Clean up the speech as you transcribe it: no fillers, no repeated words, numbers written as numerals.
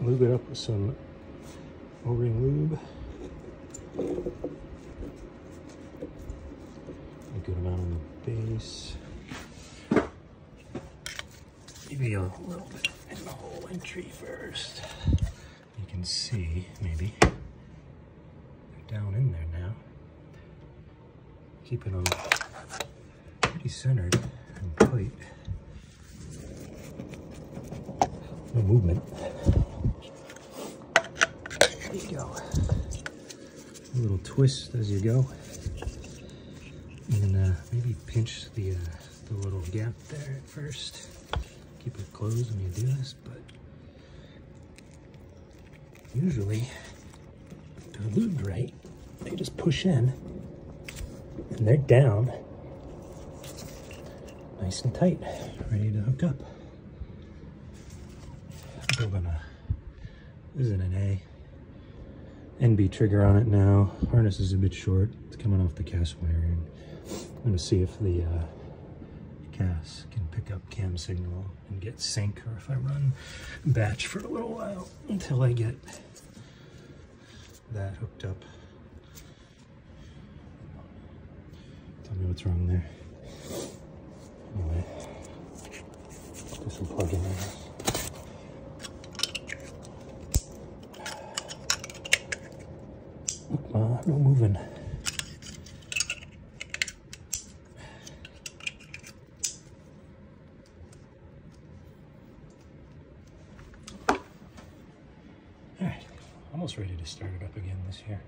lube it up with some O-ring lube. A good amount on the base. Maybe a little bit in the whole entry first. You can see, maybe, they're down in there now. Keeping them pretty centered and tight. No movement. There you go. A little twist as you go. And maybe pinch the little gap there at first. Keep it closed when you do this, but usually if they're lubed right, they just push in and they're down nice and tight, ready to hook up. I'm building this is an NA. NB trigger on it now. Harness is a bit short. It's coming off the cast wiring. I'm gonna see if the cast can pick up cam signal and get sync, or if I run batch for a little while until I get that hooked up. Tell me what's wrong there. Anyway, do some plugging in. No moving. Alright, almost ready to start it up again this year.